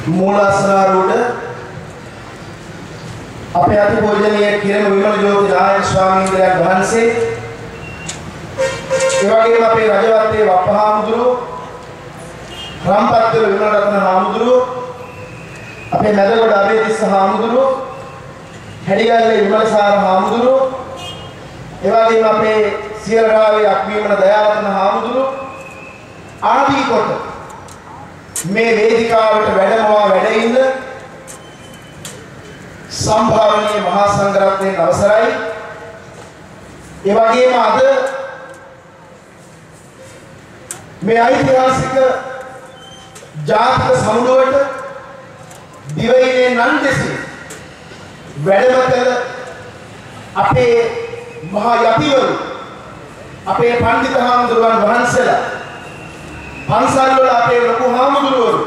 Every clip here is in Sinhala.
मूलासनारूढ़ अपने अति पूजनीय किरण विमल ज्योति नायक स्वामी वහන්සේ ඒ වගේම අපේ රජවත්තේ වප්පහාමුදුරු රම්පත්වල විමල රත්න හාමුදුරු අපේ මැදගොඩ අබේතිස්ස හාමුදුරු හැඩිගල්ලේ විමලසාර හාමුදුරු ඒ වගේම අපේ සියලරාවේ අක්වීමන දයාවතන හාමුදුරු ආදී කොට මේ වේදිකාවට වැඩමවා වැඩ ඉන්න සම්භාවනීය මහා සංඝරත්නයේ අවසරයි ඒ වගේම අද මේ ඓතිහාසික ජාතික සමුළුවට දිවයිනේ නන්දෙසි වැඩම කළ අපේ මහා යතිවරු අපේ පඬිත හාමුදුරුවන් වහන්සේලා පන්සල් වල අපේ ලොකු හාමුදුරුවරු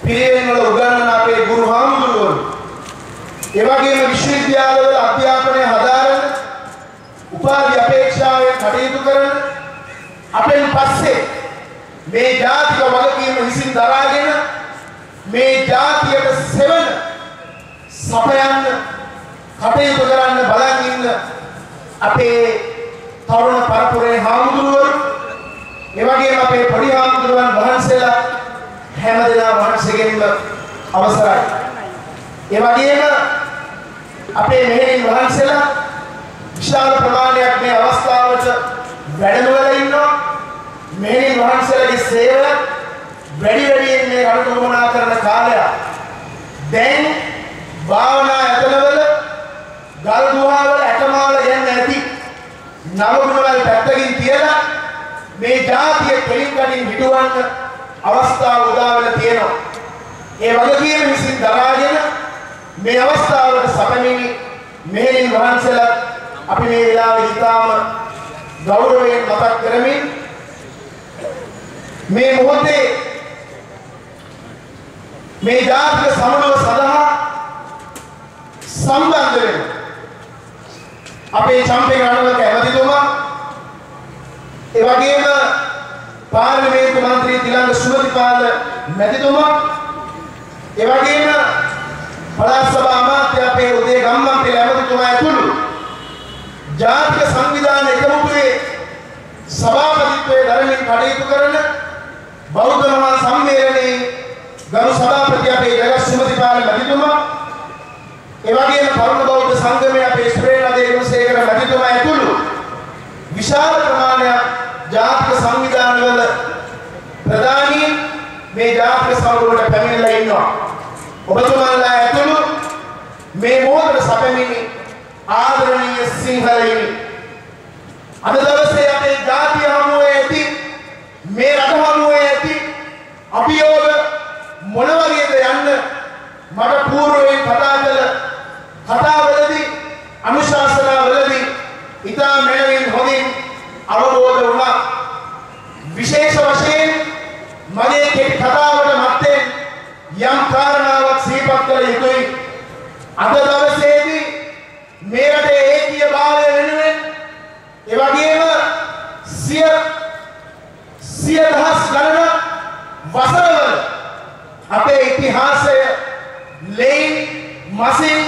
පිරිවෙන් වල උගන්වන අපේ ගුරු හාමුදුරුවරු ඒ වගේම විශ්වවිද්‍යාලවල අධ්‍යාපනය හදාරන උපාධි අපේක්ෂාවෙන් කටයුතු කරන අපෙන් පස්සේ මේ ජාතික වගකීම විසින් දරාගෙන මේ ජාතියට සෙවන සපයන්න කටයුතු කරන්න බලන් ඉන්න අපේ තරුණ පරපුරේ හාමුදුරුවරු ඒ වගේම අපේ පොඩි හාමුදුරුවන් වහන්සේලා හැමදෙනා වහන්සේගෙන්ම අවසරයි. ඒ වගේම අපේ මෙහෙණින් වහන්සේලා විශාල ප්‍රමාණයක් මේ අවස්ථාවට වැඩමවලා ඉන්නවා. මෙහෙණින් වහන්සේලාගේ සේවය වැඩි වැඩියෙන් මේ රටට උවමනා කරන කාලය. දැන් භාවනා ඇතනවල ගල් ගුහාවල ඇටමාල යන්නේ නැති නවගුණවල පැත්තකින් තියලා මේ ජාතිය කෙලින් කඩින් හිටවන්න අවස්ථාව උදා වෙලා තියෙනවා. ඒ වගකීම විසින් දරාගෙන මේ අවස්ථාවට සැපමිනි මෙහෙණින් වහන්සේලා අපි මේ වෙලාවේ ඉතාම ගෞරවයෙන් මතක් කරමින් මේ මොහොතේ මේ ජාතික සමුළුව සඳහා සම්බන්ධ වෙන අපේ චම්පේ රණවක ඇමතිතුමා ඒ වගේම පාර්ලිමේන්තු මන්ත්‍රී තිලංග සුමතිපාල මැතිතුමා ඒ වගේම පළාත් සභා අමාත්‍ය අපේ උදේ ගම්මන්පිල ඇමතිතුමා ඇතුළු ජාතික සංවිධාන එකමුතුවේ සභාපතිත්වයේ දරමින් කටයුතු කරන බෞද්ධ මහා සම්මේලනයේ ගරු සභාපති අපේ ජගත් සුමතිපාල මැතිතුමා ඒ වගේම තරුණ බෞද්ධ සංගමයේ අපේ ශ්‍රේණදේ ගුණසේකර මැතිතුමා ඇතුළු විශාල ප්‍රමාණයක් ජාතික සංවිධානවල ප්‍රධානීන් මේ ජාතික සමුළුවට පැමිණලා ඉන්නවා. ඔබතුමාලා ඇතුළු මේ මොහොතේ සැපමිනි ආදරණීය සිංහලයිනි. අද දවසේ අපේ ජාතිය හමුවේ ඇති මේ රට හමුවේ ඇති අභියෝග මොන වගේද යන්න මට පූර්වයෙන් කතා කළ කතාවලදී අනුශාසනාවලදී ඉතා මැනවින් හොඳින් අවබෝධ වුණා. විශේෂ වශයෙන් මගේ කෙටි කතාවට මැත්තේ යම් කාරණාවක් සිහිපත් කළ යුතුයි. අද දවසේදී මේ රටේ ඒකීයභාවය වෙනුවෙන් ඒ වගේම සිය දහස් ගණන වසරවල අපේ ඉතිහාසය ලෙයින් මසින්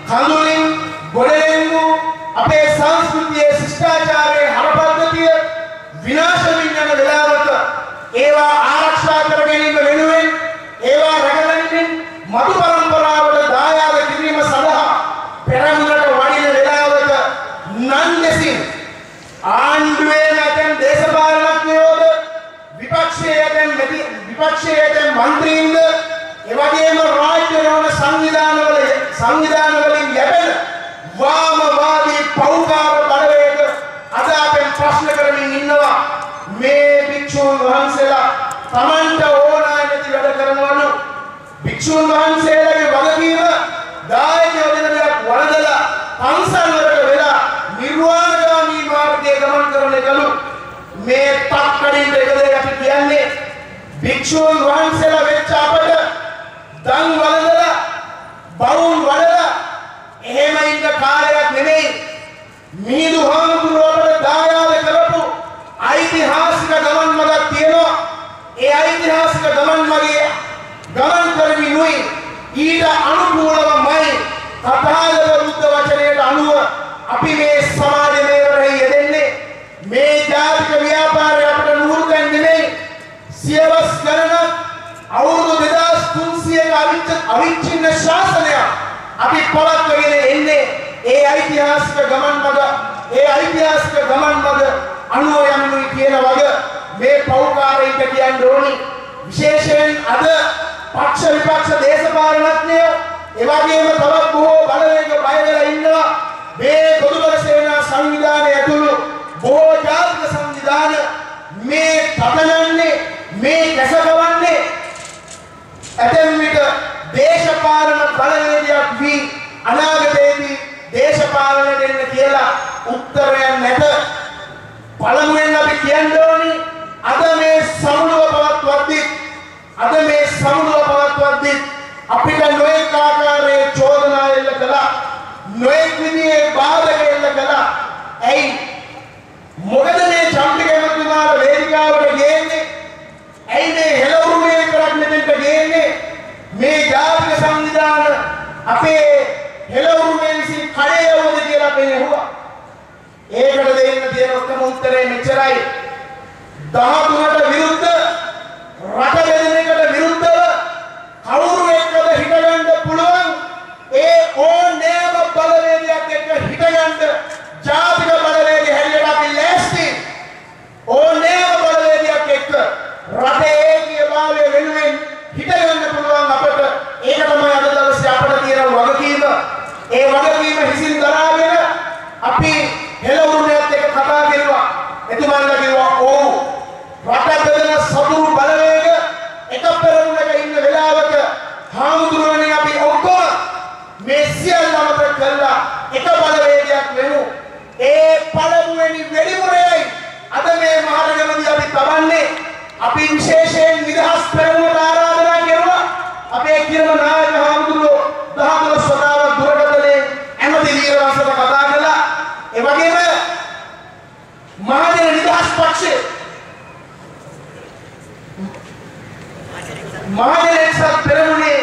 කඳුලින් ගොඩනෙමු අපේ සංස්කෘතියේ ශිෂ්ටාචාරයේ හරපද්ධතිය විනාශ වෙන වෙලාවක ඒවා ආරක්ෂා කර ගැනීම වෙනුවෙන් ඒවා රැකගැනීමෙන් මතු පරම්පරාවට දායාද කිරීම සඳහා පෙරමුණට වඩින වෙලාවක නන්දෙසින් ආණ්ඩුවේ නැතන් දේශපාලනඥයෝද විපක්ෂයේ මන්ත්‍රීන්ද එවැගේම රාජ්‍ය රෝණ සංවිධානවලින් යැපෙන වාමවාදී පෞකාර බලවේග අද අපෙන් ප්‍රශ්න කරමින් ඉන්නවා. මේ භික්ෂුන් වහන්සේලා තමන්ට ඕනෑ නැති වැඩ කරනවලු. භික්ෂුන් වහන්සේලාගේ වගකීම දායක යෝජනාවක් වළඳලා පන්සල් වලට වෙලා නිර්වාණගාමී මාර්ගයේ ගමන් කරන එකලු. මේ තක්කඩින් එකද අපි කියන්නේ භික්ෂුන් වහන්සේලා වෙච්ච අපට දන් වළඳලා බවුන් වඩලා එහෙම ඉන්න කාර්යයක් නෙමෙයි. මිහිඳු හාමුදුරුවෝට දායාද කරපු ඓතිහාසික ගමන් මඟක් තියෙනවා. ඒ ඓතිහාසික ගමන් මගේ ගමන් කරමින් නෙවෙයි ඊට අනුකූලවමයි තථාගත බුද්ධ වචනයට අනුව අපි මේ සමාජමය වැඩේ යෙදෙන්නේ මේ ජාතික ව්‍යාපාරය අපිට නුහුරුකම් නෙවෙයි සියවස් ගණනක් අවුරුදු 2300ක අවිච්ඡින්න ශාසනය අපි පවත්වගෙන එන්නේ ඒ ඓතිහාසික ගමන් මඟ අනුව යන්නේ කියන වගේ මේ පෞකාරයින්ට කියන්න ඕනි විශේෂයෙන් අද පක්ෂ විපක්ෂ දේශපාලනඥයෝ ඒ වගේම තවත් බොහෝ බලවේග බය වෙලා ඉන්නවා මේ පොදුබල සේනා සංවිධානය ඇතුළු බොහෝ ජාතික සංවිධාන මේ තදනන්නේ මේ කැසකවන්නේ ඇතැම් විට දේශපාලන බලවේගයක් වී අනාගතයේදී දේශපාලනයට එන්න කියලා උත්තරයක් නැත පළමුවෙන් අපි කියන්න ඕනි අද මේ සමුළුව පවත්වද්දී අපිට නොයෙක් ආකාරයේ චෝදනා එල්ල කළා නොයෙක් විදිහේ බාධක එල්ල කළා ඇයි මොකද මේ චම්පික එමතුමාලා වේදිකාවට ගේන්නේ ඇයි මේ හෙළවුරුමේ කරක් මෙතෙන්ට ගේන්නේ මේ ජාතික සංවිධාන අපේ හෙළවුරුමේ විසින් කඩේ යවුවද කියලා අපි ඇහුවා ඒකට දෙන්න තියෙන ඔක්කොම උත්තරේ මෙච්චරයි 13ට විරුද්ධ රට බෙදෙන එකට විරුද්ධව කවුරු එක්කද හිටගන්න පුළුවන් ඒ ඕනෑම බලවේගයක් එක්ක හිටගන්න ජාතික බලවේගය හැටියට අපි ලෑස්ති ඕනෑම බලවේගයක් එක්ක රටේ ඒකීයභාවය වෙනුවෙන් හිටගන්න පුළුවන් අපට ඒක තමයි අද දවසේ අපට තියෙන වගකීම ඒ වගකීම හිසින් දරාගෙන අපි හෙළවුරුමේත් එක්ක කතා කරුවා එතුමාලා කිව්වා ඔව් රට බෙදෙන සතුරු බලවේග එක පෙරමුණක ඉන්න වෙලාවක හාමුදුරුවනේ අපි ඔක්කොම මේ සියල්ල අමතක කළා එක බලවේගයක් වෙමු ඒ පළමුවෙනි වෙඩිමුරයයි අද මේ මහරගමදී අපි තවන්නේ අපි විශේෂයෙන් නිදහස් පෙරමුණට ආරාධනා කරුවා අපේ කිරම නායක හාමුදුරුවෝ 10 වතාවක් දුරකථනයේ ඇමති වීරවංශට කතා කළා ඒ වගේම මහජන නිදහස් පක්ෂයේ මහජන එක්සත් පෙරමුණේ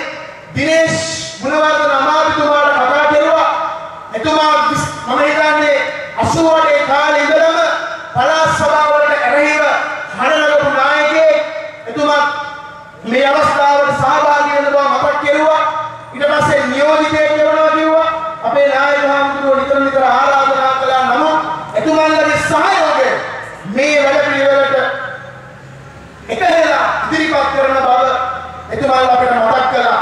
දිනේෂ් ගුණවර්ධන අමාත්‍යතුමාට කතා කරුවා එතුමා මම හිතන්නේ 88 කාලේ ඉඳලම පළාත් සභාවලට එරෙහිව හඬනගපු නායකයෙක් එතුමා මේ අවස්ථාවට සහභාගී වෙන බව මතක් කෙරුවා ඊට පස්සේ නියෝජිතයෙක් වෙනවා කිව්වා අපේ නායක හාමුදුරුවෝ නිතර ආරාධනා කළා නමුත් එතුමාගේ සහයෝගය මේ වැඩ පිළිවෙලට එකහෙලා ඉදිරිපත් කරන බව එතුමාලා අපිට මතක් කළා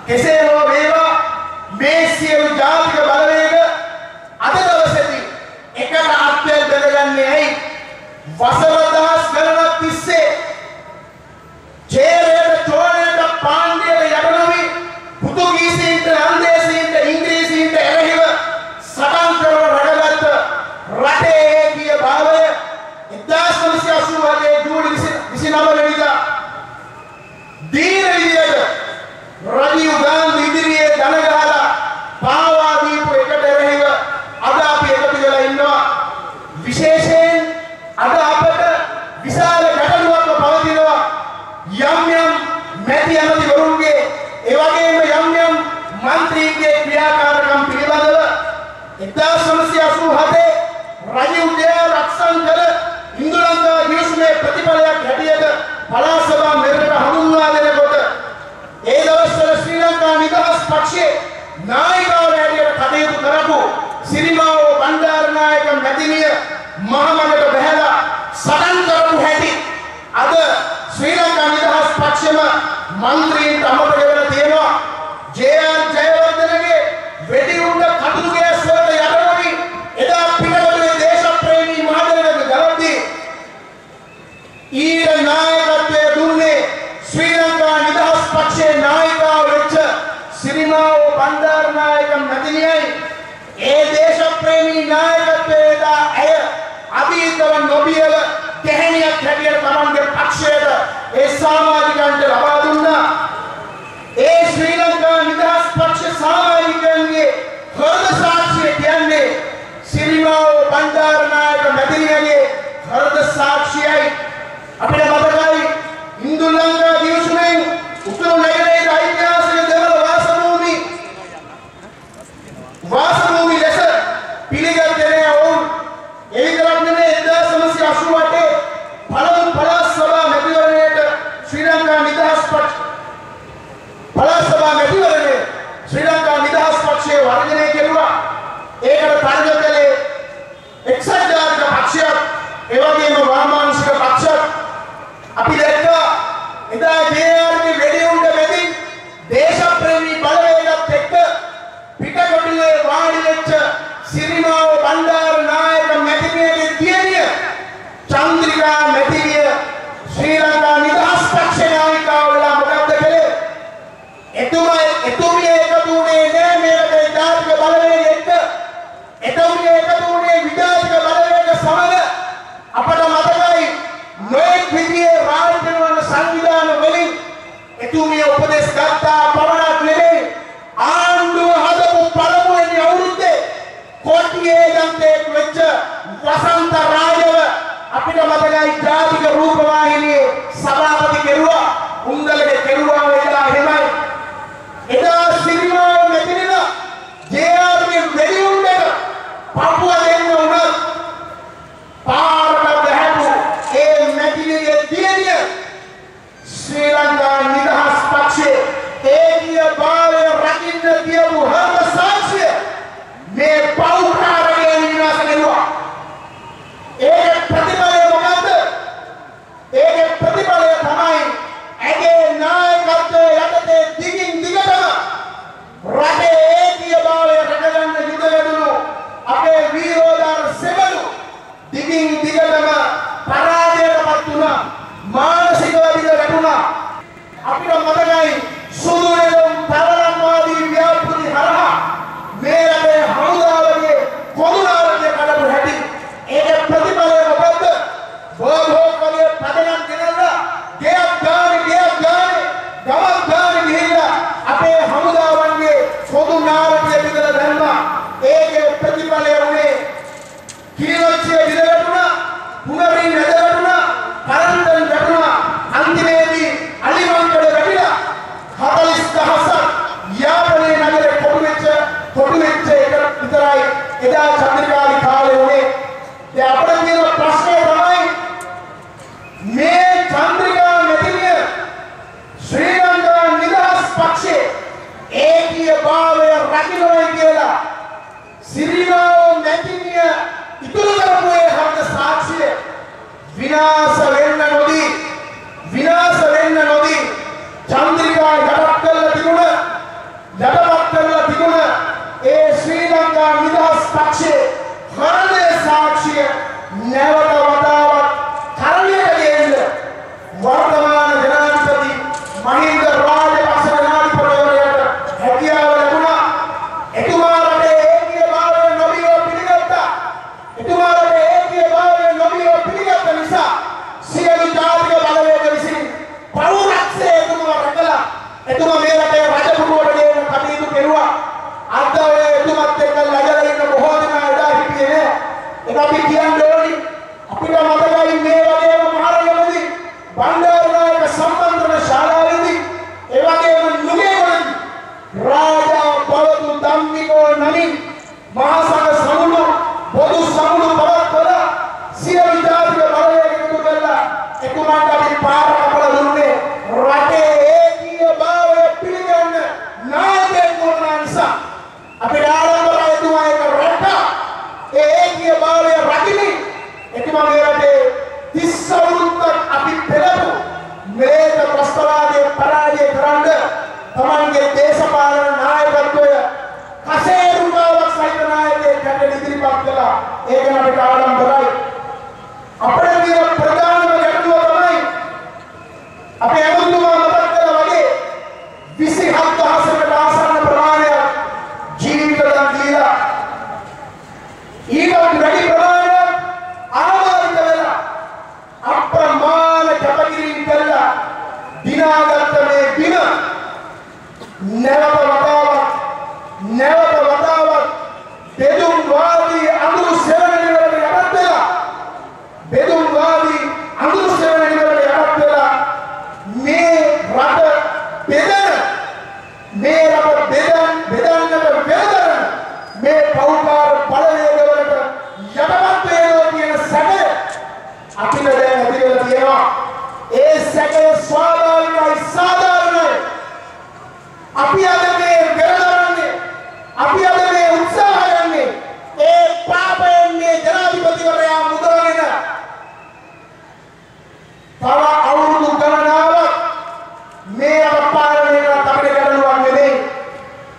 කෙසේ හෝ වේවා මේ සියලු ජාතික බලවේග අද දවසේදී එකට අත්වැල් බෙදගන්නේ ඇයි වසර දහස් ගණනක් තිස්සේ ජේරේට චෝලයට පාණ්ඩයට යට නොවි පෘතුගීසීන්ට අන්දේසීන්ට ඉංග්‍රීසීන්ට එරෙහිව සටන් කරන රටගත් රටේ ඒකීයභාවය 1987 ජූලි 29 වෙනිදා දීන විදියට රජීව් ගාන්ධි ඉදිරියේ දන ගහලා පාවා දීපු එකට එරෙහිව අද අපි එකතු වෙලා ඉන්නවා විශේෂයෙන් අද අපට විශාල ගැටලුවක් පවතිනවා යම් මැති ඇමතිවරුන්ගේ ඒ වගේම යම් මන්ත්‍රීන්ගේ ක්‍රියාකාරකම් පිළිබඳව 1987 රජීව් ජය රක්ෂන් කළ හින්දු ලංකා ගිවිසුමේ ප්‍රතිඵලයක් හැටියට පළාත් සභා මෙරට හඳුන්වා දෙනකොට ඒ දවස්වල ශ්‍රී ලංකා නිදහස් පක්ෂයේ නායිකාව හැටියට කටයුතු කරපු සිරිමාවෝ බණ්ඩාරනායක මැතිණිය මහමගට බැහැලා සටන් කරපු හැටි අද ශ්‍රී ලංකා නිදහස් පක්ෂෙම මන්ත්‍රීන්ට අමතක වෙලා තියෙනවා ජේ.ආර්. ජයවර්ධනගේ වෙඩි උණ්ඩ කටුළු ගෑස් වලට යටවෙවි එදා පිටකොටුවේ දේශප්‍රේමී මහජනක ගලවදී ඊට නායකත්වය දුන්නේ ශ්‍රී ලංකා නිදහස් පක්ෂයේ නායිකාව වෙච්ච සිරිමාවෝ බණ්ඩාරනායක මැතිණියයි ඒ දේශප්‍රේමී නායකත්වයේ දා ඇය අභීතව නොබියව ගැහණියක් හැටියට තමන්ගේ පක්ෂයට ඒ සමාජිකයන්ට ලබා දුන්නා ඒ ශ්‍රී ලංකා නිදහස් පක්ෂ සමාජිකයන්ගේ හෘද සාක්ෂිය කියන්නේ සිරිමාවෝ බණ්ඩාරනායක මැතිණියගේ හෘද සාක්ෂියයි අපිට මතකයි හින්දු ලංකා ගිවිසුමෙන් උතුරු නැගෙනහිර ඓතිහාසික නිදහස් පක්ෂ පළාත් සභා මැතිවරණය ශ්‍රී ලංකා නිදහස් පක්ෂය වර්ධනය කෙරුවා. ඒකට තරඟ කළේ එක්සත් ජාතික පක්ෂයත් ඒ වගේම වාමාංශික පක්ෂත්. අපි දැක්කා එදා ජේ.ආර්.ගේ වෙඩි උණ්ඩ මෙතින් දේශප්‍රේමී බලවේගත් එක්ක පිටකොටුවේ වාඩි වෙච්ච සිරිමාව බණ්ඩාර නායක මැතිණියගේ දියණිය චන්ද්‍රිකා මැතිණිය ශ්‍රී ලංකා නිදහස් පක්ෂ නායිකාව වෙලා මොකක්ද කළේ? එතුමිය එකතු වුණේ නෑ මේ රටේ ජාතික බලවේග එක්ක. එතුමිය එකතු වුණේ විජාතික බලවේග සමග. අපට මතකයි නොයෙක් විදිහේ රාජ්‍යවල සංවිධාන වලින් එතුමිය උපදෙස් ගත්තා පමණක් නෙමෙයි ආණ්ඩුව හදපු පළමුවෙනි අවුරුද්දේ කොටියේ ගන්තෙක් වෙච්ච වසන්ත රාජව අපිට මතකයි ජාතික රූපවාහිනියේ සභාපති කෙරුවා. උන්දලගේ කෙරුවා වෙලා එහෙමයි. එදා සිරිමාව මෙතනද ජේ.ආර්.ගේ වෙඩි උණ්ඩක පපුව දෙන්න උනත් පාරට බහැපු ඒ මැතිණියගේ දියණිය ශ්‍රී ලංකා නිදහස් පක්ෂයේ ඒකීය භාවය රකින්න කියපු හර්ම සාක්ෂිය මේ පෞකාරයෙන් විනාශ කෙරුවා. ඒකේ ප්‍රතිඵලය මොකද්ද? ඒකේ ප්‍රතිඵලය තමයි ඇගේ නායකත්වයේ යටතේ දිගින් දිගටම රටේ ඒකීය භාවය රැකගන්න යුද වෙනුණු අපේ වීරෝදාර සෙබළු දිගින් දිගටම පරාජයටපත් වුණා. මානසික වදින වැටුණා. අපිට මතකයි සුදුනෙලම් තරලම්වාදී ව්‍යාපෘති හරහා මේ රටේ හමුදාවගේ කොමුනාරකේ කඩපු හැටි. ඒකේ ප්‍රතිඵලය මොකද්ද? බෝධෝක් වගේ පදනම් ගෙනල්ලා ගමක් ගානේ ගිහිල්ලා අපේ හමුදාවන්ගේ පොදු නාරකයේ විදලා දැම්මා. ඒකේ ප්‍රතිඵලය වුණේ කිරිවච්චිය විද වැටුණා, පුනරින් නැද වැටුණා, කරන්තන් වැටුණා. අන්තිමේදී අලිමංකඩ වැටිලා 40000ක් යාපනයේ නගරේ කොටු වෙච්ච එක විතරයි එදා චන්ද්‍රිකාගේ කාලේ වුණේ. දැන් අපිට තියෙන ප්‍රශ්නේ තමයි මේ චන්ද්‍රිකා මෙතිණිය ශ්‍රී ලංකා නිදහස් පක්ෂයේ ඒකීය භාවය රකින්නයි කියලා සිරිමාව මෙතිණිය ඉතුරු කරපු ඒ හර්ම සාක්ෂිය විනාශ වෙන්න නොදී චන්ද්‍රිකා යටපත් කරලා තිබුණ ඒ ශ්‍රී ලංකා නිදහස් පක්ෂයේ හර්ම සාක්ෂිය නැවත වතාවක් කරණයට ගේන්න වර්තමාන ජනාධිපති මහින්ද රාජපක්ෂ ජනාධිපතිවරයාට හැකියාව ලැබුණා. එතුමා රටේ ඒකීය භාවය නොමිලව පිළිගත්ත නිසා සියලු ජාතික බලවේග විසින් පෞරත්වයේ එතුමා රැකලා එතුමා මේ රටේ රජපුරුවට දෙන්න කටයුතු කෙරුවා. අද ඔය එතුමත් එක්ක ලැජලා ඉන්න බොහෝ දෙනා එදා හිටියේ නෑ. ඒක අපි කියන්න ඕනි. අපිට මතකයි මේ වගේම මහරගමදී බණ්ඩාරනායක සම්බන්ධන ශාලාවේදී ඒ වගේම නුගේගොඩදී රාජා බවතු ධම්මිකෝ නමින් මහා සංඝ පොදු සමුළු පවත්වලා සියලු ජාතික බලවේග එකතු කරලා එතුමාට අපි පාර කපලා දුන්නේ රටේ ඒකීය භාවය පිළිගන්න නායකයෙක් වුණ නිසා. අපේ ආරම්භ එතුමා එක රට ඒ ඒකීය භාවය රකිමින් එතුමා මේ රටේ 30 අවුරුද්දක් අපි පෙරපු මේක ප්‍රස්තාවයේ පරාජය කරන්න තමන්ගේ දේශපාලන නායකත්වය කසේරුකාවක් සහිත නායකයෙක් ගැන ඉදිරිපත් කළා. ඒක අපිට ආරම්භයි. අපේ කියන ප්‍රධානම ගැටලුව තමයි අපේ අමුතුමා මතක් කළා වගේ 27000කට ආසන්න ප්‍රමාණයක් ජීවිත දන් දීලා ඊට වැඩි ප්‍රමාණයක් ආවාරිත වෙලා අප්‍රමාණ කැපකිරීම කළා. දිනාගත්ත මේ දින නැවත වතාවක් බෙදුම් වාදී අඳුරු සෙවණිවලට යටත් වෙලා මේ රට බෙදන්නට වෙදරන මේ පෞකාර බලවේගවලට යටපත් වෙනවා කියන සැකය අපිට දැන් ඇති වෙලා තියෙනවා. ඒ සැකය ස්වාභාවිකයි මේ අප පාලනය කරන අපේ ගැටලුවක් නෙමෙයි.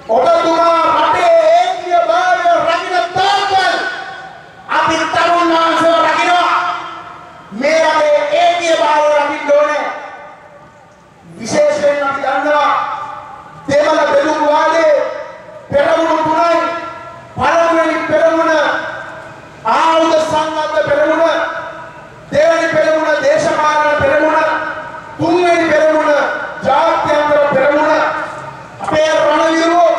ඔබතුමා රටේ ඒකීයභාවය රකින්න තාක්කල් අපි තරුණාංශව රකින්නවා. මේ රටේ ඒකීයභාවය රකින්න ඕනේ. විශේෂයෙන් අපි දන්නවා දෙමළ බෙදුම් වාදයේ පෙරමුණු තුනයි. පළමුවෙනි පෙරමුණ ආයුධ සංවර්ධ පෙරමුණ, දෙවෙනි පෙරමුණ දේශපාලන පෙරමුණ, තුන්වෙනි පෙරමුණ ජාත්‍යන්තර පෙරමුණ. අපේ රණවිරුවෝ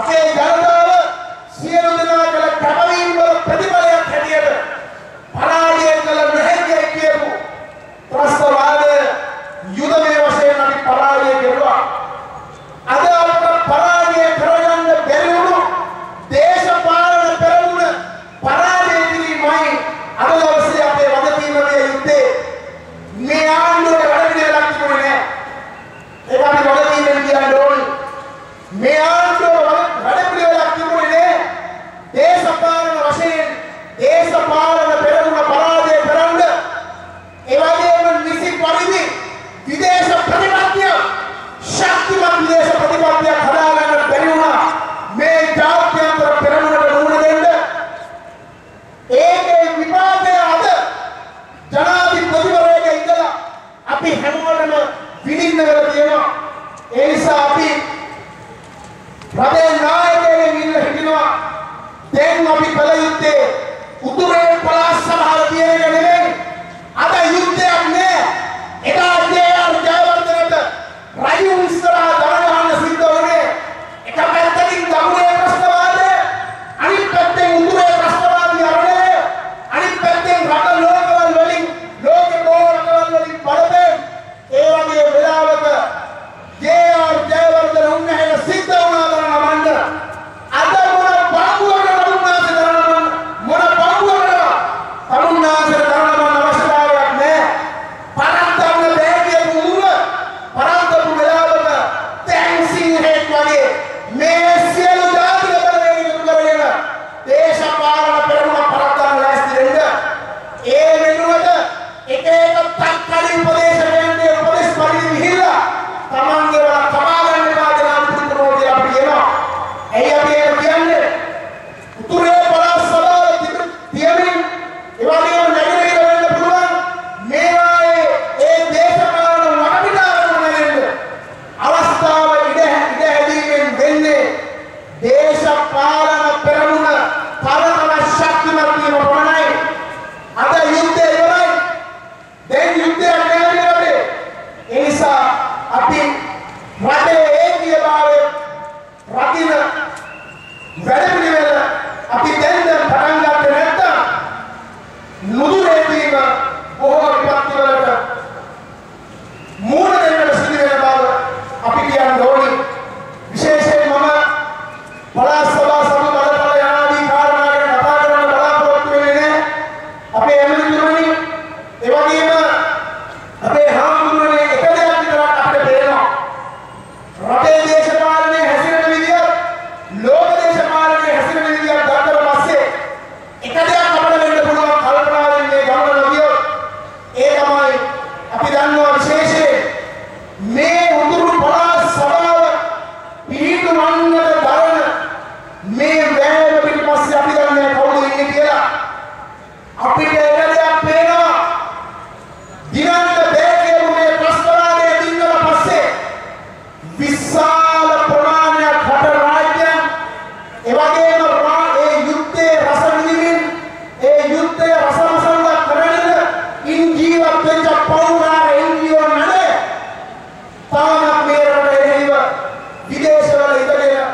අපේ ජනතාව සියලු දෙනා කළ කැපවීම් වල ප්‍රතිඵලයක් හැටියට පරාජය කළ නොහැකි කියපු ත්‍රස්තවාදය යුදමය වශයෙන් අපි පරාජය කෙරුවා. අද අපට පරාජය කරගන්න බැරි වුණු දේශපාලන පෙරමුණ පරාජය කිරීමයි අද දවසේ අපේ වගකීමේ යුද්ධේ. මේ ආණ්ඩුවට වැඩ පිළිවෙලක් තිබුණේ නැහැ. ඒක අපි වගකීමෙන් කියන්න ඕනේ. මේ ආණ්ඩුවට වැඩ පිළිවෙලක් තිබුණේ නැහැ. දේශපාලන වශයෙන් දේශපාලන පෙරමුණ පරාජය කරන්න ඒ වගේම නිසි පරිදි විදේශ ප්‍රතිපත්තිය ශක්තිමත් විදේශ ප්‍රතිපත්තියක් හදාගන්න බැරි වුණා. මේ ජාත්‍යන්තර පෙරමුණට මුහුණ දෙන්න ඒකේ විපාකය අද ජනාධිපතිවරයෙක් ඉඳලා අපි හැමෝටම විඳින්න වෙලා තියෙනවා. ඒ නිසා අපි රටේ නායකයෙක් ඉන්න හිටිනවා. දැන් අපි කල යුත්තේ උතුරේ පළාත් සභාව කියන එක නෙමෙයි. අද යුද්ධයක් නෑ. එදා ජයවර්ධනට රජු ඉස්සරහා දරගන්න සිද්ධ වුණේ එක පැත්තකින් දකුණේ ප්‍රශ්නවාදය, අනිත් පැත්තෙන් උතුරේ ප්‍රශ්නවාදී අරණය, අනිත් පැත්තෙන් රට ලෝකවල වලින් ලෝකේ බෝරකවල වලින් බලපෑම්. ඒ වගේ වෙලාවක ජයවර්ධන උන්නහේ සිද්ධ වුණා නමන්න. අද මොන බංගුවකට තරුණාංශ දරනවන්න මොන බංගුවකට තරුණාංශ දරනවන්න අවශ්‍යතාවයක් නැහැ. පරන්තන්න බෑ කියපු උරුම පරන්තපු වෙලාවක තැන්සිංහෙක් වගේ මේ සියලු ජාතික බලවේග යොමු කරගෙන දේශපාලන පෙරමුණ පරද්දන්න ලෑස්ති වෙන්න. ඒ වෙනුවට එක එක තක්කඩි උපදේශකයන්ගේ උපදේශ පරිදි විහිදලා තමන්ගේ වල කමා ගන්න එපා ජනාධිපතිතුමෝ කියලා අපි කියනවා. ඇයි අපි ඒක කියන්නේ? උතුරේ පළාත් සභාව තියමින් ඒ වගේම නැගෙනහිර වෙන්න පුළුවන් මේවායේ ඒ දේශපාලන වටපිටාවම නැගෙන්න අවස්ථාව ඉඩ හැදීමෙන් වෙන්නේ දේශපාලන පෙරමුණ තරම ශක්තිමත් වීම පමණයි. අද යුද්ධය ඉවරයි. දැන් යුද්ධයක් නැහැ අපේ. ඒ නිසා අපි රටේ ඒකීයභාවය රකින්න වැඩ පිළිවෙල අපි දැන් පටන් ගත්තේ නැත්නම් නුදුරේදීම බොහෝ විපත්තිවලට මූණ දෙන්නට සිදු වෙන බව අපි කියන්න ඕනේ. විශේෂයෙන් මම පළාත් සභා සමු බලතල යනාදී කාරණා ගැන කතා කරන්න බලාපොරොත්තු වෙන්නේ නැහැ. අපේ ඇමතිතුමනි, ඒ වගේම අපේ හාමුදුරනේ එක දෙයක් විතරක් අපිට තේරෙනවා. රටේ දේශපාලනයේ හැසිරෙන විදිය, ලෝක දේශපාලනයේ හැසිරෙන විදිය ගත්තට පස්සේ එක දෙයක් අපිට වෙන්න පුළුවන් කල්පනාවෙන් මේ ගමන ගියොත් ඒ තමයි අපි දන්නවා විශේෂයෙන් මේ උතුරු පළාත් සභාව පිහිටුවන්නට දරන මේ වෑයම පිටිපස්සේ අපි දන්නේ කවුද ඉන්නේ කියලා. අපිට එක දෙයක් පේනවා. දිනන්න බෑ කියපු මේ ප්‍රශ්නවාදයේ දිනවල පස්සේ විශාල ප්‍රමාණයක් රට රාජ්‍යයන් ඒ වගේම ඒ යුද්ධයේ රස විඳින්න, ඒ යුද්ධයේ රස මසන්න කරගෙන ඉන් ජීවත් වෙච්ච පෞරාර එන්ජිఓ නෑ තාමත් මේ රටේ විදේශවල ඉඳගෙන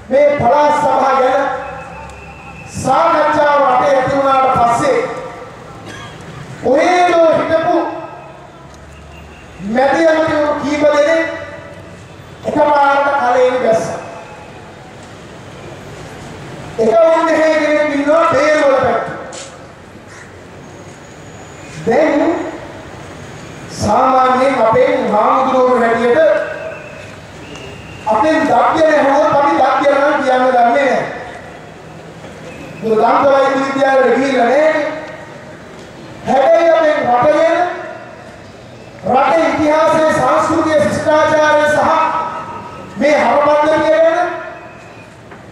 මේ පළාත් සභා ගැන සාකච්ඡාව රටේ ඇති වුණාට පස්සේ ඔයේදෝ හිටපු මැදි ඇමතිවරු කීප දෙනෙක් එකපාරට කලෙන් බැස්සා. එක උන්නේ කෙනෙක් ඉන්නවා බේර වල පැත්තේ. දැන් සාමාන්‍යයෙන් අපේ හාමුදුරුවෝ හැටියට අපේ දක්්‍ය නැහුවොත් අපි දක්්‍ය නම් කියන්න දන්නේ නැහැ. ඒක දන්ත වෛද්‍ය විද්‍යාලයට ගිහිල්ලා නැහැ. හැබැයි අපේ රටේ ඉතිහාසයේ සංස්කෘතිය ශිෂ්ටාචාරය සහ මේ හරපද්ධතිය ගැන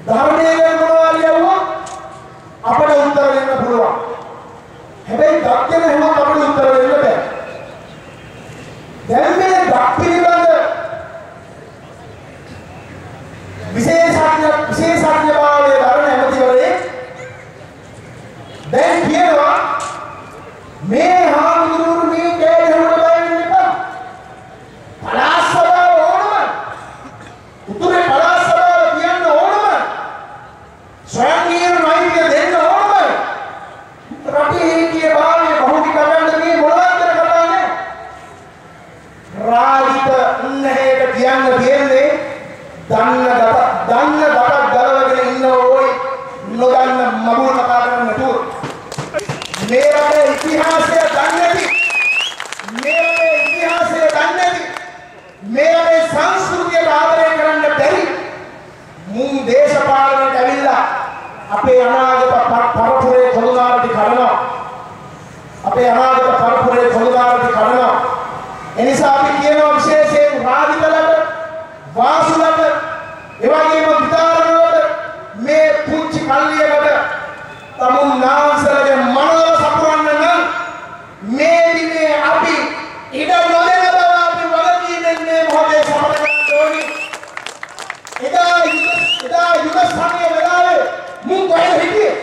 ධර්මයේ ගැන මොනවා ලියවුවොත් අපිට උත්තර දෙන්න පුළුවන්. හැබැයි දක්්‍ය නැහුවොත් අපිට උත්තර දෙන්න බෑ. දැන් මේ දක්්‍ය විශේෂඥභාවයේ ධර්ම ඇමතිවරේ දැන් කියනවා මේ හාමුදුරුවෝ මේ කෑදහුවට බයින්න එපා. පළාත් සභාව ඕනම උතුරේ පළාත් සභාව කියන්න ඕනම ස්වයං නීතිය දෙන්න ඕනම රටේ හේතිය භාවයේ බහුවික කරන්න මේ මොනවද කරන්නේ? රාජිත උන්නහේට කියන්න තියෙන්නේ දන්න දඩක් ගලවගෙන ඉන්න ඕයි නොදන්න මගුල් කතා කරන්න නැතුව මේ රටේ ඉතිහාසය දන්නේ නැති මේ රටේ සංස්කෘතියට ආදරය කරන්න බැරි මුන් දේශපාලනයට ඇවිල්ලා අපේ අනාගත පරපුරේ කොළුනාරටි කඩනවා. අපේ අනාගත පරපුරේ කොළුනාරටි කඩනවා. එනිසා අපි කියනවා විශේෂයෙන් රාජිතලට වාසුලට එවැගේම විතාරණවල මේ පුංචි කල්ලියකට තමුන් නාන්සලගේ මනෝව සපුරන්න නම් මේ දිනේ අපි ඉඩ නොදෙන බව අපි වගකීමෙන් මේ මොහොතේ සමර ගන්න ඕනි. එදා යුද සමය වෙලාවේ මුන් කොහෙද හිටියේ?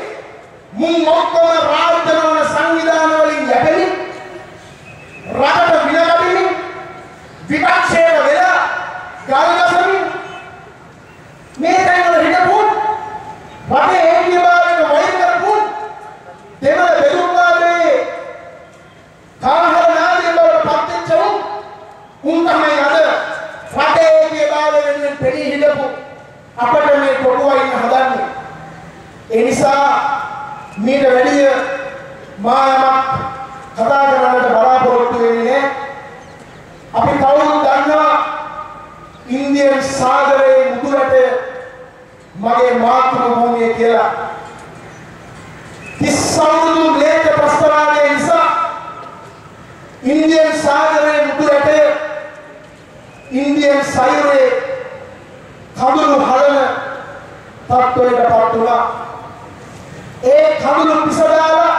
මුන් ඔක්කොම රාජ්‍යවල සංවිධාන වලින් යැපෙලි රටට විනාඩිමින් විපක්ෂයට වෙලා ගල්ගසමින් මේ තැන්වල හිටපුන් රටේ ඒකීයභාවයට වෛර කරපුන් දෙමළ බෙදුම්වාදයේ කාහල නායකයන් බවට පත්වෙච්ච උන් තමයි අද රටේ ඒකීයභාවය වෙනුවෙන් පෙනී හිටපු අපට මේ කොටුවා ඉන්න හදන්නේ. ඒ නිසා මීට වැඩිය මායමක් කතා කරන්නට බලාපොරොත්තු වෙන්නේ නැහැ. අපි කවුරුත් දන්නවා ඉන්දියන් සාගරයේ මුදුනට මගේ මාතෘ භූමිය කියලා. 30 අවුරුදු ලේඛ ප්‍රස්තාවය නිසා ඉන්දියන් සාගරයේ මුදුනට ඉන්දියන් සයුරේ කඳුළු හලන තත්ත්වයට පත් වුණා. ඒ කඳුළු පිසදාලා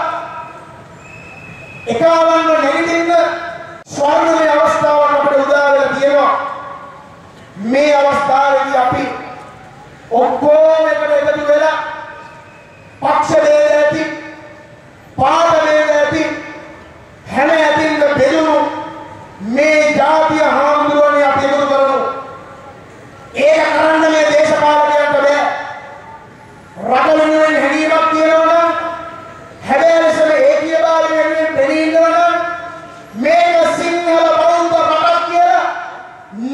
එකවන්න නැගිටින්න ස්වර්ණමය අවස්ථාවක් අපිට උදා වෙලා තියෙනවා. මේ අවස්ථාවේදී අපි ඔක්කොම එකට එකතු වෙලා පක්ෂ වේද ඇති පාට වේද ඇති හැම ඇතින්ද බෙදුණු මේ ජාතිය හාමුදුරුවනේ අපි එකතු කරමු. ඒක කරන්න මේ දේශපාලකයන්ට බෑ. රට වෙනුවෙන් හැඟීමක් තියෙනවා නම් හැබැයි ලෙසම ඒකීයභාවය වෙනුවෙන් පෙනී ඉන්නවා නම් මේක සිංහල බෞද්ධ රටක් කියලා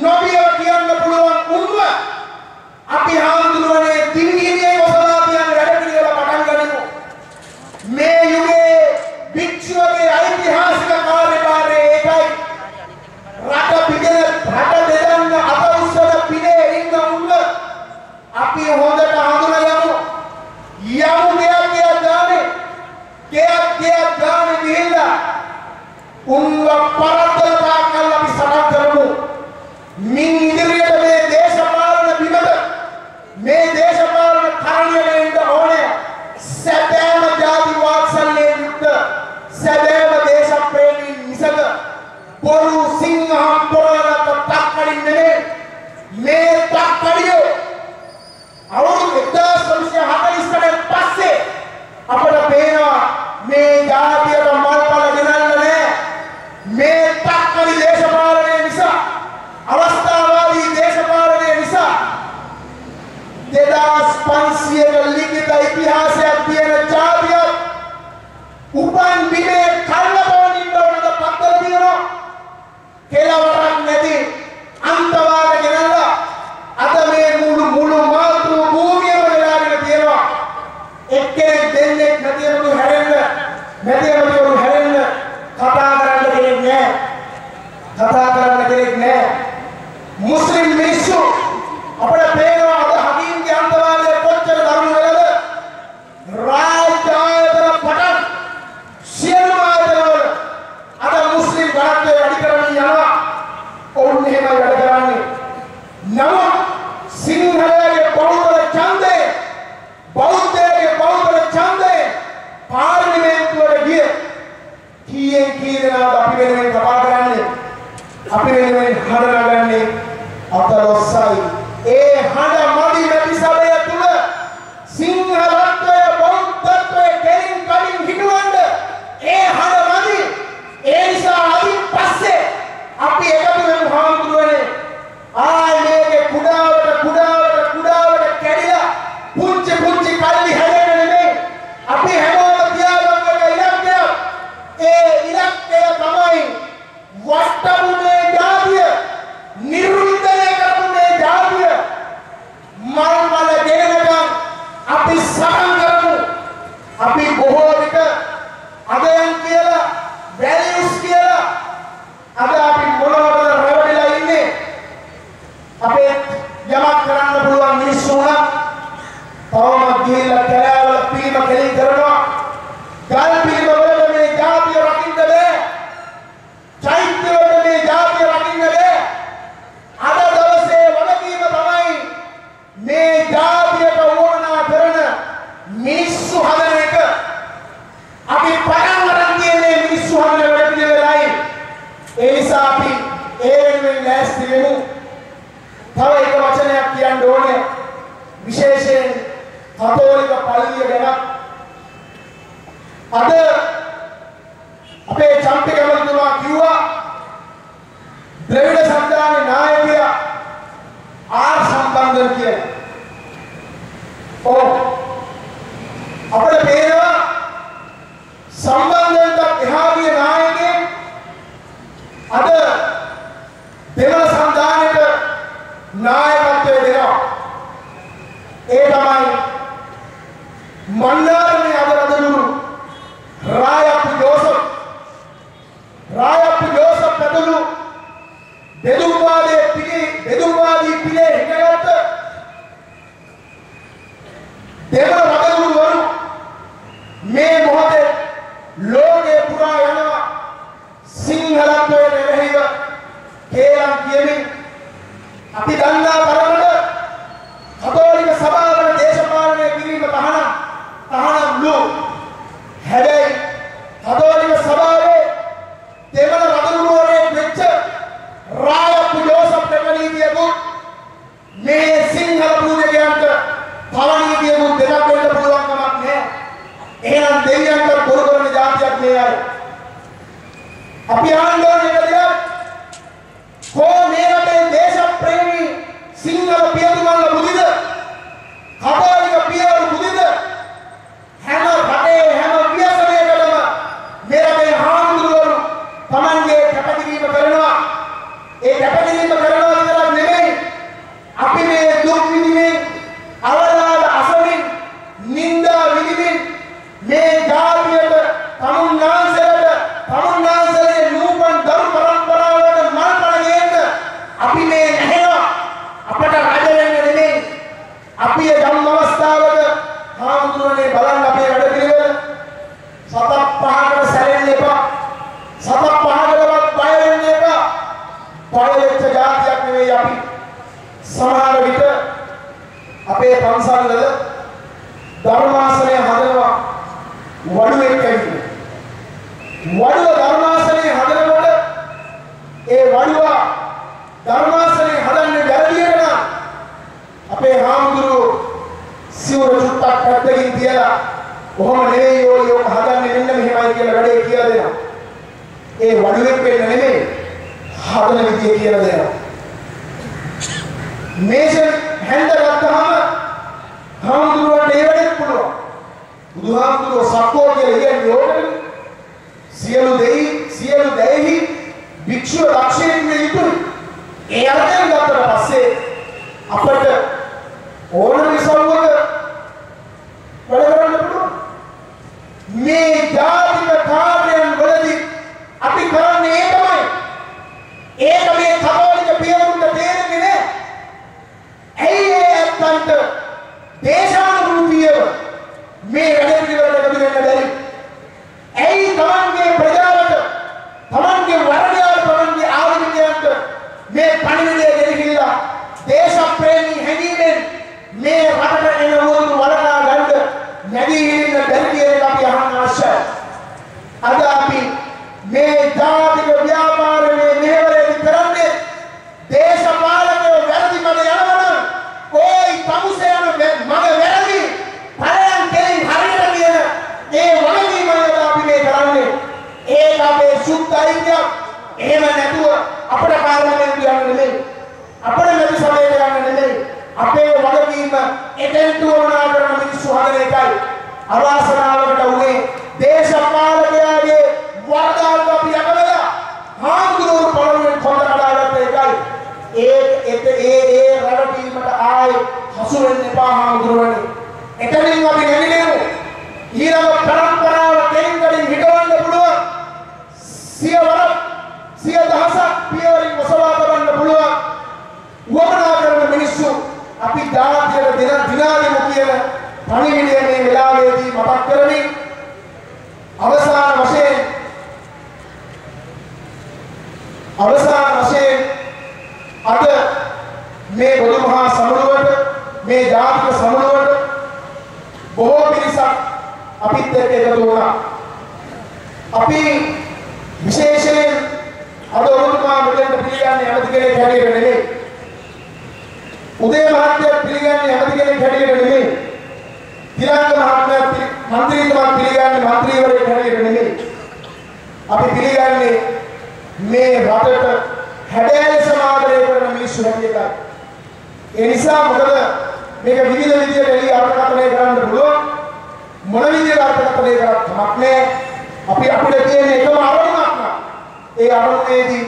නොබියව කියන්න පුළුවන් උන්ව අපි හාමුදුරුවනේ 1500ක ලිඛිත ඉතිහාසයක් තියෙන ජාතියක් උපන් බිමේ කල්ලපවනින්න ඕනද පත්තර තියෙනවා කෙලවරක් නැති අන්තවාද ගෙනල්ලා අද මේ මුළු මාතෘ භූමියම වෙලාගෙන තියෙනවා එක්කෙනෙක් දෙන්නෙක් නැතිවරු හැරෙන්න කතා කරන්න කෙනෙක් නැහැ මුස්ලිම් මිනිස්සු අපිට පේනවා අද හකින්ගේ අන්තවාදය කොච්චර දරුණු වෙලද රාජ්‍ය ආයතන පටන් සියලුම ආයතනවල අද මුස්ලිම් ගණත්වය වැඩි කරමින් යනවා ඔවුන් එහෙමයි වැඩ කරන්නේ නමුත් සිංහලයේ බෞද්ධ ඡන්දේ පාර්ලිමේන්තුවට ගිය කීයෙන් කී දෙනාද අපි වෙනුවෙන් කතා කරන්නේ අපි වෙනුවෙන් හඬ නගන්නේ අතලොස්සයි ඒ හඬ මදි නැති සභය තුල සිංහලත්වය බෞද්ධත්වය කෙලින් කලින් හිටවන්න ඒ හඬ මදි ඒ නිසා අදින් පස්සේ අපි එකතු වෙමු හාමුදුරුවනේ ආයි මේකේ කුඩාවට කැඩිලා පුංචි කල්ලි හැදෙන්න නෙමෙයි අපි හැමෝම තියාගන්න ඉලක්කයක් ඒ ඉලක්කය තමයි වට්ටමුනේ ජාතිය නිර්වින්දනය කරමුනේ ජාතිය මල්මල ගෙනනකම් අපි සමන් කරමු අපි බොහෝ විට අදයන් කියලා වැලියුස් කියලා අද අපි මොනවද රැවටිලා ඉන්නේ අපේ යමක් කරන්න පුළුවන් මිනිස්සු උනා තවම ගිහිල්ලා කැලෑවල පීම කෙලින් කරනවා ගල් පීම වලට මේ ජාතිය රකින්න බෑ චෛත්‍ය වලට මේ ජාතිය රකින්න බෑ අද දවසේ වගකීම තමයි මේ ජාතියට ඕනනා කරන මිනිස්සු හදන එක අපි පටන් ගන්න තියෙන්නේ මිනිස්සු හදන වැඩ පිළිවෙලයි ඒ නිසා අපි ඒ වෙනුවෙන් ලෑස්ති වෙමු තව එක වචනයක් කියන්න ඕනේ විශේෂයෙන් කතෝලික පල්ලිය ගැන අද අපේ චම්පික මන්තුමා කිව්වා ද්‍රවිඩ සම්දානයේ නායකයා ආර් සම්බන්ධන් කියලා. අපිට පේනවා සම්බන්ධන්ට එහා ගිය නායකයෙක් අද දෙමළ සම්දානයට නායකත්වය දෙනවා. ඒ තමයි මන්නාරමේ අද රජුරු රායප්පු ජෝසප් පැතුළු බෙදුම්වාදී පිළේ හිටගත්ත දෙමළ රජුරුවරු මේ මොහොතේ ලෝකේ පුරා යනවා සිංහලත්වයට එරෙහිව කේලම් කියමින් අපි දන්නා තරමට කතෝලික සභාවල දේශපාලනය කිරීම තහනම් ලෝ හැබැයි කතෝලික සභාවේ දෙමළ රජුරුවරේ වෙච්ච රායප්පු ජෝසප් දෙමළීදියකුත් මේ සිංහල පූජකයන්ට පවණීදියකුත් දෙකක් වෙන්න පුළුවන් කමක් නැහැ. එහෙනම් දෙවියන්ට බොරු කරන જાතියක් මේ අය. අපි ආන්දෝලනය කළා කො මේ රටේ දේශප්‍රේමී සිංහල පියතුමන්ලා බුදිද කතෝලික පියවරු බුදිද හැම රටේ හැම ව්‍යසනයකටම මේ රටේ හාමුදුරුවරු තමන්ගේ කැපකිරීම කරනවා ඒ කැපකිරීම කරනවා විතරක් නෙමෙයි අපි මේ දුක් විඳින්නේ අවලාද අසමින් නිന്ദා විඳින්න මේ ජාතියට තමුන්නාන්සලේ නූපන් දරු පරම්පරාවලට මල්පණ ගේන්න අපි මේ නැහෙනවා අපට රජ වෙන්න නෙමෙයි අපි යම් අවස්ථාවක හාමුදුරනේ බලන්න අපේ වැඩ පිළිවෙල සතක් පහකට සැලෙන්න එපා සතක් පහකටවත් බය වෙන්න එපා බය වෙච්ච જાතියක් නෙවෙයි අපි සමහර විට අපේ පන්සල්වල ධර්මාසනය හදනවා වඩුවෙක් ඇවිත් වඩුව ධර්මාසනය හදනකොට ඒ වඩුව ධර්මාසනය හදන්නේ වැරදියට නම් අපේ හාමුදුරුවෝ සිවුර චුට්ටක් පැත්තකින් තියලා කොහොම නෙවෙයි ඔය හදන්නේ මෙන්න මෙහෙමයි කියලා වැඩේ කියලා දෙනවා. ඒ වඩුවෙක් වෙන්න නෙමෙයි හදන විදිය කියලා දෙනවා. මේෂන් හැන්ද ගත්තාම බුදුහාමුදුරුවෝ සක්කෝ කියලා කියන්නේ ඕකනේ. සියලු දෙෙහි භික්ෂුව රක්ෂණය වෙ යුතුයි. ඒ අර්ථයෙන් ගත්තට පස්සේ අපට ඕන විසවක වැඩ කරන්න පුළුවන්. මේ ජාතික කාර්යයන් වලදී අපි කරන්නේ ඒ තමයි. ඒක මේ කතෝලික පියවරුන්ට තේරෙන්නේ නැහැ. ඇයි ඒ අත්තන්ට දේශානුරූපීව මේ වැඩ පිළිවෙලට එකතු වෙන්න බැරි? ඇයි තමන්ගේ ප්‍රජාවට, තමන්ගේ වර්ගයාට, තමන්ගේ ආගමිකයන්ට මේ පණිවිඩය ගෙනහිල්ලා දේශප්‍රේමී හැඟීමෙන් මේ රටට එන වුරුදු වලනා ගන්න නැගී හිටින්න බැරි කියන එක අපි අහන්න අවශ්‍යයි. අද අපි මේ ජාතික ව්‍යාපාරයේ මෙහෙවරේදී කරන්නේ දේශපාලකයෝ වැරදි මඟ යනවනම් කොයි තමුසේ යන මඟ වැරදි පරයන් කෙලින් හරියට කියන ඒ වගකීම අපි මේ කරන්නේ. ඒක අපේ සුද්ධ අයිතියක්. එහෙම නැතුව අපේ පාර්ලිමේන්තුව යන්න නෙමෙයි, අපේ මැති සභාවට යන්න නෙමෙයි, අපේ වගකීම එතෙන්ට වුණා කරන මිනිස්සු හදන එකයි. අවාසනාවකට උනේ දේශපාලකයාගේ වරදාට අපි යකවලා හාමුදුරුවෝ පොළොවෙන් කොන්ද කඩාගත්ත එකයි. ඒ රැවටීමට ආයේ හසු වෙන්න එපා හාමුදුරුවනේ. එතනින් අපි නැගිටිමු. ඊළඟ පරම්පරාව කෙලින් හිටවන්න පුළුවන්. සිය දහසක් පියවරින් ඔසවා තබන්න පුළුවන්. වමනා කරන මිනිස්සු අපි ජාතියට දිනාදෙමු කියන පණිවිඩය මේ වෙලාවේදී මතක් කරමින් අවසාන වශයෙන් අද මේ බුදුමහා සමුළුවට, මේ ජාතික සමුළුවට බොහෝ පිරිසක් අපිත් එක්ක එකතු වුණා. අපි විශේෂයෙන් අද ඔබතුමා මෙතෙන්ට පිළිගන්නේ ඇමති කෙනෙක් හැටියට නෙමෙයි. උදේ මහත්තයා පිළිගන්නේ ඇමති කෙනෙක් හැටියට නෙමෙයි. තිලංග මහත්මයා මන්ත්‍රීතුමා පිළිගන්නේ මන්ත්‍රීවරයෙක් හැටියට නෙමෙයි. අපි පිළිගන්නේ මේ රටට හැඩෑල සමාදරය කරන මිනිස්සු හැටියට. ඒ නිසා මොකද මේක විවිධ විදියට එළිය අර්ථකථනය කරන්න පුළුවන්. මොන විදියට අර්ථකථනය කරත් කමක් නැහැ. අපිට තියෙන එකම අරමුණක් නා. ඒ අරමුණේදී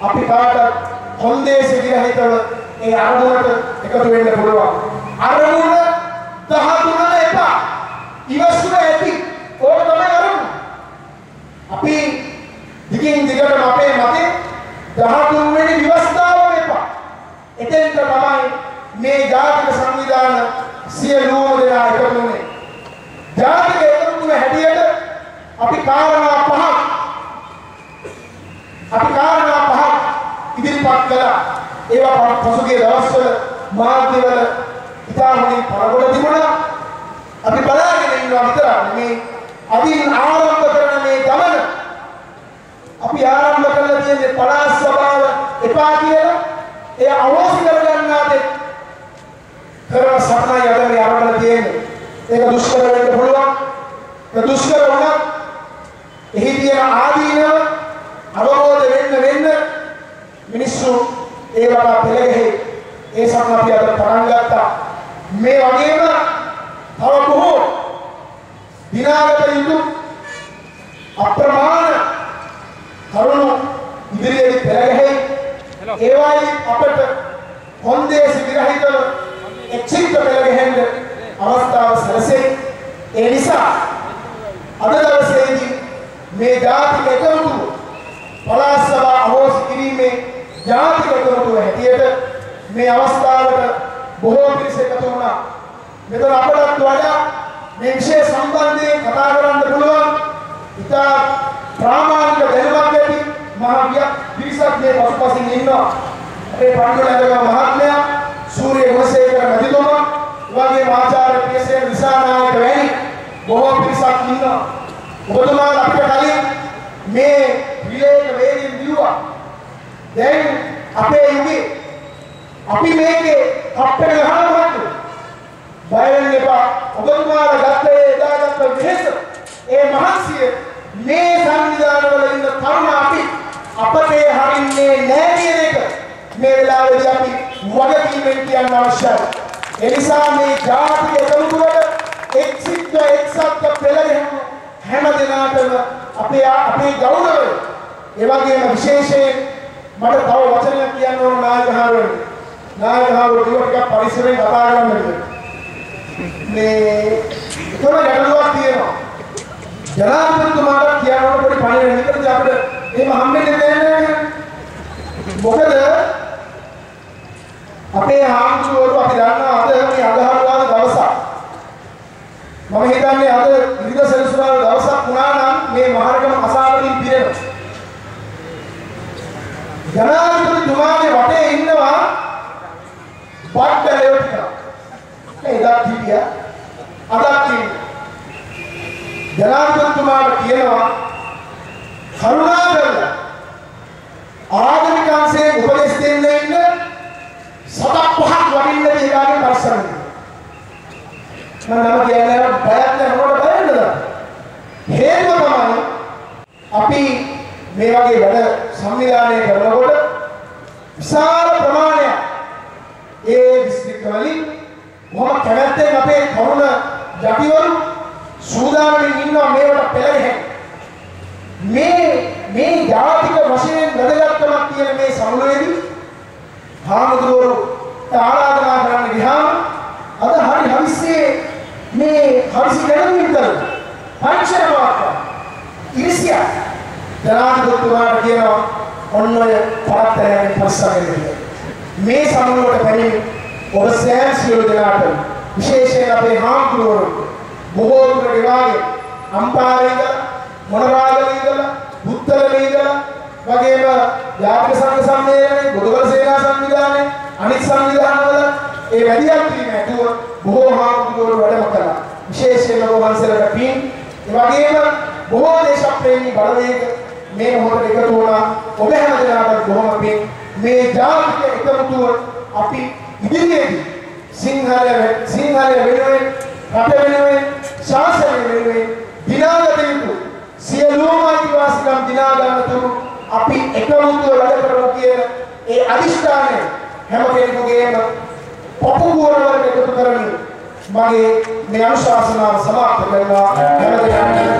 අපි කාටත් කොන්දේසි විරහිතව ඒ අරමුණට එකතු වෙන්න පුළුවන්. අරමුණ 13 එපා. ඉවසුම ඇති. ඕක තමයි අරමුණ. අපි දිගින් දිගටම අපේ මතේ 13 වෙනි විවස්ථාවම එපා. එතෙන්ට තමයි මේ ජාතික සංවිධාන සියලුම දෙනා එකතු වෙන්නේ. ජාතික එකතුව හැටියට අපි කාරණා පහක් ඉදිරිපත් කළා. ඒවා පසුගිය දවස්වල මාධ්‍යවල ඉතා හොඳින් පළකොට තිබුණා. අපි බලාගෙන ඉන්නවා විතරක් නෙමෙයි, අදින් ආරම්භ කරන මේ ගමන අපි ආරම්භ කරලා තියෙන්නේ පළාත් සභාව එපා කියලා ඒ අවෝසි කරගන්නාට කරන සත්‍යය අද මේ ආරම්භ තියෙන්නේ. ඒක දුෂ්කර වෙන්න පුළුවන්. ඒ දුෂ්කර වුණත් එහි තියෙන ආදීනව අවබෝධ වෙන්න මිනිස්සු ඒවට පෙළගහේ. ඒ සම්ම අපි අද පටන් ගත්තා. මේ වගේම තව බොහෝ දිනාගත යුතු අප්‍රමාණ කරුණු ඉදිරියේ පෙළගහේ. ඒවයි අපට කොන්දේසි විරහිතව එක්සිට පෙළගහෙන්න අවස්ථාව සැලසේ. ඒ නිසා අද දවසේදී මේ ජාතික එකමුතුව පළාත් සභා අහෝසි කිරීමේ ජාතික එකමුතුව හැටියට මේ අවස්ථාවට බොහෝ පිරිස එකතු වුණා. මෙතන අපටත් වඩා මේ විෂය සම්බන්ධයෙන් කතා කරන්න පුළුවන් ඉතා ප්‍රාමාණික දැනුමක් ඇති මහා පිරිසක් මේ පසුපසින් ඉන්නවා. අපේ පණ්ඩුලංගම මහත්මයා, සූර්ය ගුණසේකර මැතිතුමා, වගේ ආචාර්ය පියසේන විසානායක වැනි බොහෝ පිරිසක් ඉන්නවා. ඔබතුමාලා අපිට කලින් මේ විලේඛ වේදින් දියුවා. දැන් අපේ යුගයේ අපි මේකේ අපේ ගහනවත් බය වෙන්න එපා. ඔබතුමාලා ගත්තේ එදාගත්ත වෙහෙස, ඒ මහන්සිය මේ සංවිධානවල ඉන්න තරුණ අපතේ හරින්නේ නැහැ කියන එක මේ වෙලාවේදී අපි වගකීමෙන් කියන්න අවශ්‍යයි. ඒ නිසා මේ ජාතික එකමුතුවට එක්සත් හැම දිනකටම අපේ ගෞරවය ඒ වගේම විශේෂයෙන් මට තව වචනයක් කියන්න ඕන නායකහරු ටිකක් පරිස්සමෙන් කතා කරන්න මේ එකම ගැටලුවක් තියෙනවා ජනාධිපතිතුමාට කියන්න ඕන පොඩි පණිවිඩයක් විතරද අපිට එහෙම හම්බෙන්නේ නැහැ මොකද අපේ ආම්තුවරු අපි දන්නවා අද මේ අගහරුවාද දවසක් මම හිතන්නේ අද ඉරිදා සෙනසුරාදා දවසක් වුණා නම් මේ මහරගම කසාවලින් පිරෙනවා ජනාධිපතිතුමාගේ වටේ ඉන්නවා බඩලයෝ ටික එදා හිටියා අදත් ජනාධිපතිතුමාට කියනවා කරුණාකරලා ආගමිකංශයේ උපදෙස් දෙන්න ඉන්න සතක් පහක් වඩින්න දෙයකාගේ පරිස්සම මම කියන්නේ බයක් නැවොට බයන්නද හේතුව තමයි අපි මේ වගේ වැඩ සංවිධානය කරනකොට විශාල ප්‍රමාණයක් ඒ දිස්ත්‍රික්ක වලින් මොහොම කැමැත්තෙන් අපේ තරුණ යටිවරු සූදානමින් ඉන්නවා මේවට පෙළගැහෙන්න මේ ජාතික වශයෙන් වැදගත්කමක් තියෙන මේ සමුළුවේදී හාමුදුරුවෝ ආරාධනා කරන්න ගියාම අද හරි හදිස්සියේ මේ හදිසි ගැනීම කරන පංචරවක් ඉරිසියා ජනාධිපතිතුමාට කියනවා ඔන්න ඔය පාත්‍රයෙන් පස්සගෙන මේ සමුළුවට පැමිණි ඔබ සෑම සියලු දෙනාට විශේෂයෙන් අපේ හාමුදුරුවෝ බොහෝ දුර ගෙවාගෙන අම්පාරේ ඉඳලා මොනරාගලේ ඉඳලා බුත්තලේ ඉඳලා වගේම ජාතික සංඝ සම්මේලනයේ ගොඩවල සේනා සංවිධානයේ අනිත් සංවිධානවල ඒ වැඩියක් වීම ඇතුව බොහෝ හාමුදුරුවෝ වැඩම කළා විශේෂයෙන්ම ඔබ වහන්සේලාට පින් ඒ වගේම බොහෝ දේශප්‍රේමී බලවේග මේ මොහොතේ එකතු වුණා ඔබ හැම දෙනාටම බොහොම පින් මේ ජාතික එකමුතුව අපි ඉදිරියේදී සිංහලය වෙනුවෙන් රට වෙනුවෙන් ශාසනය වෙනුවෙන් දිනාගත යුතු සියලුම අයිතිවාසිකම් දිනා ගන්නතුරු අපි එකමුතුව වැඩ කරමු කියන ඒ අදිෂ්ඨානය හැම කෙනෙකුගේම පපුවුවරවලට එකතු කරමින් මගේ මේ අනුශාසනාව සමාප්ත කරනවා හැම දිනකටම